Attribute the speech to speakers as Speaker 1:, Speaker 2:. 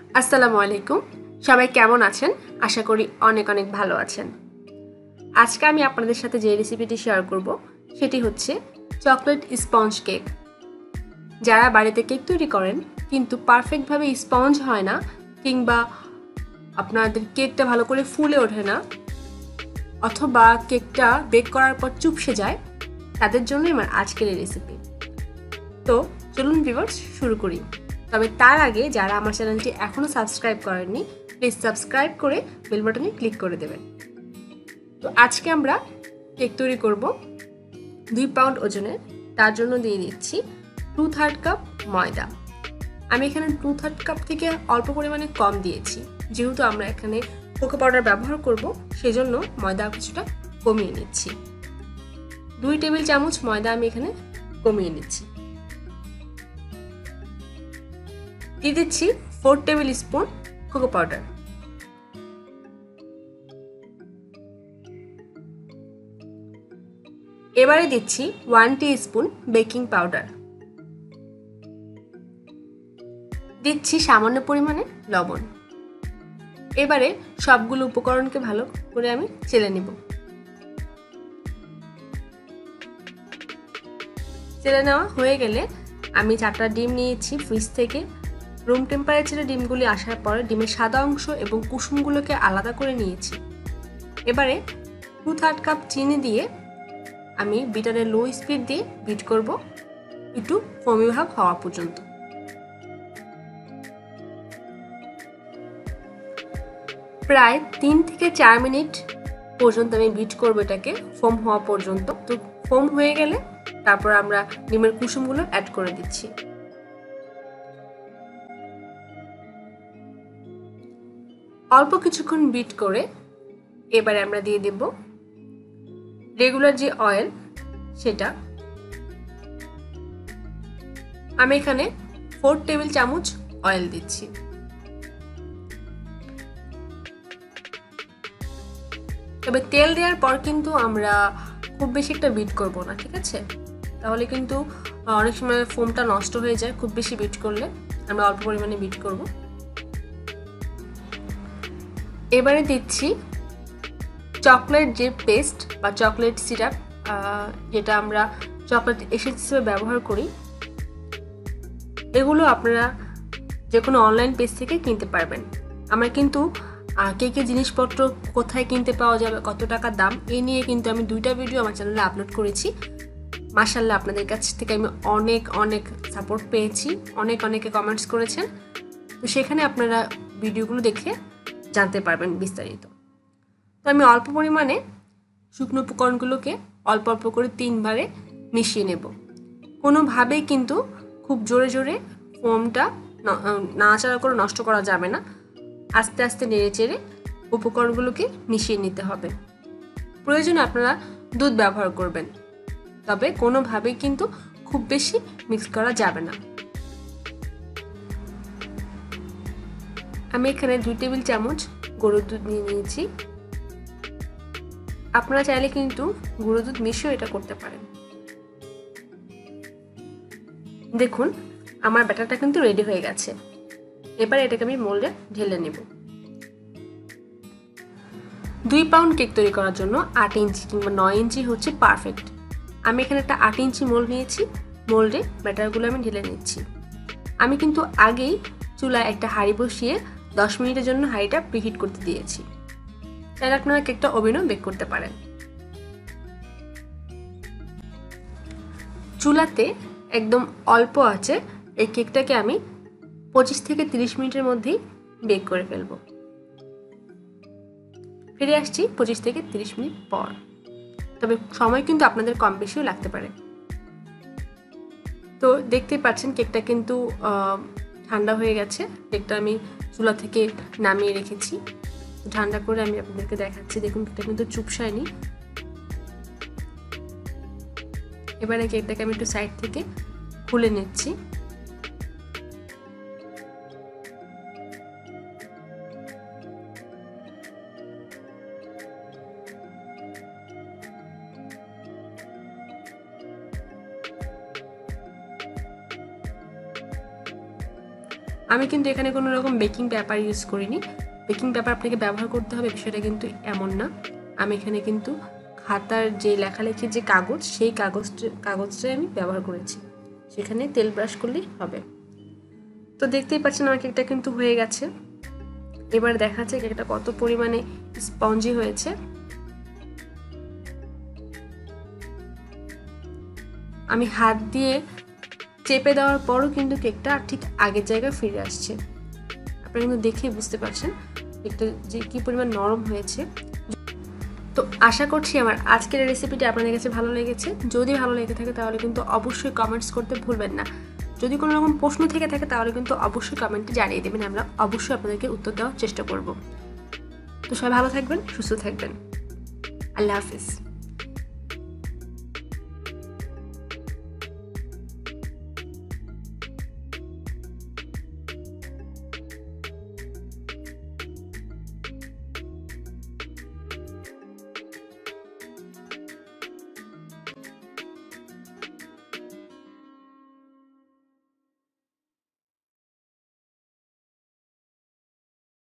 Speaker 1: আসসালামু আলাইকুম। সবাই কেমন আছেন? আশা করি অনেক অনেক ভালো আছেন। আজকে আমি আপনাদের সাথে যে রেসিপিটি শেয়ার করব সেটি হচ্ছে চকলেট স্পঞ্জ কেক। যারা বাড়িতে কেক তৈরি করেন কিন্তু পারফেক্টভাবে স্পঞ্জ হয় না কিংবা আপনাদের কেকটা ভালো করে ফুলে ওঠে না অথবা কেকটা বেক করার পর চুপসে যায়, তাদের জন্যই আমার আজকের এই রেসিপি। তো চলুন ভিউয়ার্স শুরু করি। তবে তার আগে যারা আমার চ্যানেলটি এখনও সাবস্ক্রাইব করেননি, প্লিজ সাবস্ক্রাইব করে বেল বাটনে ক্লিক করে দেবেন। তো আজকে আমরা কেক তৈরি করব 2 পাউন্ড ওজনের। তার জন্য দিয়ে দিচ্ছি 2/3 কাপ ময়দা। আমি এখানে 2/3 কাপ থেকে অল্প পরিমাণে কম দিয়েছি, যেহেতু আমরা এখানে কোকো পাউডার ব্যবহার করব, সেজন্য ময়দা কিছুটা কমিয়ে নিচ্ছি। 2 টেবিল চামচ ময়দা আমি এখানে কমিয়ে নিচ্ছি। দিয়ে দিচ্ছি 4 টেবিল স্পুন কোকো পাউডার। এবারে দিচ্ছি 1 টিস্পুন বেকিং পাউডার। দিচ্ছি সামান্য পরিমাণে লবণ। এবারে সবগুলো উপকরণকে ভালো করে আমি চেলে নিব। চেলে নেওয়া হয়ে গেলে আমি 4টা ডিম নিয়েছি ফ্রিজ থেকে। রুম টেম্পারেচারে ডিমগুলি আসার পর ডিমের সাদা অংশ এবং কুসুমগুলোকে আলাদা করে নিয়েছি। এবারে 2/3 কাপ চিনি দিয়ে আমি বিটারে লো স্পিড দিয়ে বিট করব একটু ফোমি ভাব হওয়া পর্যন্ত। প্রায় 3 থেকে 4 মিনিট পর্যন্ত আমি বিট করব এটাকে ফোম হওয়া পর্যন্ত। তো ফোম হয়ে গেলে তারপর আমরা ডিমের কুসুমগুলো অ্যাড করে দিচ্ছি। অল্প কিছুক্ষণ বিট করে এবারে আমরা দিয়ে দেব রেগুলার যে অয়েল, সেটা আমি এখানে 4 টেবিল চামচ অয়েল দিচ্ছি। তবে তেল দেওয়ার পর কিন্তু আমরা খুব বেশি একটা বিট করব না, ঠিক আছে? তাহলে কিন্তু অনেক সময় ফোমটা নষ্ট হয়ে যায় খুব বেশি বিট করলে। আমরা অল্প পরিমাণে বিট করব। এবারে দিচ্ছি চকলেট যে পেস্ট বা চকলেট সিরাপ, যেটা আমরা চকলেট এসেন্স হিসেবে ব্যবহার করি। এগুলো আপনারা যে কোনো অনলাইন পেজ থেকে কিনতে পারবেন। আমরা কিন্তু কেকের জিনিসপত্র কোথায় কিনতে পাওয়া যাবে, কত টাকা দাম, এই নিয়ে কিন্তু আমি 2টা ভিডিও আমার চ্যানেলে আপলোড করেছি। মাশাআল্লাহ, আপনাদের কাছ থেকে আমি অনেক অনেক সাপোর্ট পেয়েছি, অনেকে কমেন্টস করেছেন। তো সেখানে আপনারা ভিডিওগুলো দেখে জানতে পারবেন বিস্তারিত। তো আমি অল্প পরিমাণে শুকনো উপকরণগুলোকে অল্প অল্প করে 3 বারে মিশিয়ে নেব। কোনোভাবেই কিন্তু খুব জোরে জোরে ফোমটা নাড়াচাড়া করে নষ্ট করা যাবে না। আস্তে আস্তে নেড়ে চেড়ে উপকরণগুলোকে মিশিয়ে নিতে হবে। প্রয়োজনে আপনারা দুধ ব্যবহার করবেন, তবে কোনোভাবেই কিন্তু খুব বেশি মিক্স করা যাবে না। আমি এখানে 2 টেবিল চামচ গরুর দুধ নিয়ে নিয়েছি। আপনারা চাইলে কিন্তু গুঁড়ো দুধ মিশিয়েও এটা করতে পারেন। দেখুন আমার ব্যাটারটা কিন্তু রেডি হয়ে গেছে। এবার এটাকে আমি মোল্ডে ঢেলে নেব। 2 পাউন্ড কেক তৈরি করার জন্য 8 ইঞ্চি কিংবা 9 ইঞ্চি হচ্ছে পারফেক্ট। আমি এখানে একটা 8 ইঞ্চি মোল্ড নিয়েছি। মোল্ডে ব্যাটারগুলো আমি ঢেলে নিচ্ছি। আমি কিন্তু আগেই চুলায় একটা হাঁড়ি বসিয়ে 10 মিনিটের জন্য হাঁড়িটা প্রিহিট করতে দিয়েছি। তাহলে আপনারা কেকটা ওভেনেও বেক করতে পারেন। চুলাতে একদম অল্প আছে এই কেকটাকে আমি 25 থেকে 30 মিনিটের মধ্যেই বেক করে ফেলবো। ফিরে আসছি 25 থেকে 30 মিনিট পর। তবে সময় কিন্তু আপনাদের কম বেশিও লাগতে পারে। তো দেখতেই পাচ্ছেন কেকটা কিন্তু ঠান্ডা হয়ে গেছে। কেকটা আমি চুলা থেকে নামিয়ে রেখেছি। ঠান্ডা করে আমি আপনাদেরকে দেখাচ্ছি। দেখুন কেকটা কিন্তু চুপসায়নি। এবারে কেকটাকে আমি একটু সাইড থেকে খুলে নিচ্ছি। আমি কিন্তু এখানে কোনো রকম বেকিং পেপার ইউজ করিনি। বেকিং পেপার আপনাকে ব্যবহার করতে হবে বিষয়টা কিন্তু এমন না। আমি এখানে কিন্তু খাতার যে লেখালেখির যে কাগজ, সেই কাগজটাই আমি ব্যবহার করেছি। সেখানে তেল ব্রাশ করলেই হবে। তো দেখতেই পাচ্ছেন আমার কেকটা কিন্তু হয়ে গেছে। এবার দেখা যাচ্ছে কেকটা কত পরিমাণে স্পঞ্জি হয়েছে। আমি হাত দিয়ে চেপে দেওয়ার পরও কিন্তু কেকটা ঠিক আগের জায়গায় ফিরে আসছে। আপনারা কিন্তু দেখেই বুঝতে পারছেন কেকটা যে কি পরিমাণ নরম হয়েছে। তো আশা করছি আমার আজকের রেসিপিটি আপনাদের কাছে ভালো লেগেছে। যদি ভালো লেগে থাকে তাহলে কিন্তু অবশ্যই কমেন্টস করতে ভুলবেন না। যদি কোনো রকম প্রশ্ন থেকে থাকে তাহলে কিন্তু অবশ্যই কমেন্টে জানিয়ে দেবেন, আমরা অবশ্যই আপনাদেরকে উত্তর দেওয়ার চেষ্টা করব। তো সবাই ভালো থাকবেন, সুস্থ থাকবেন। আল্লাহ হাফিজ।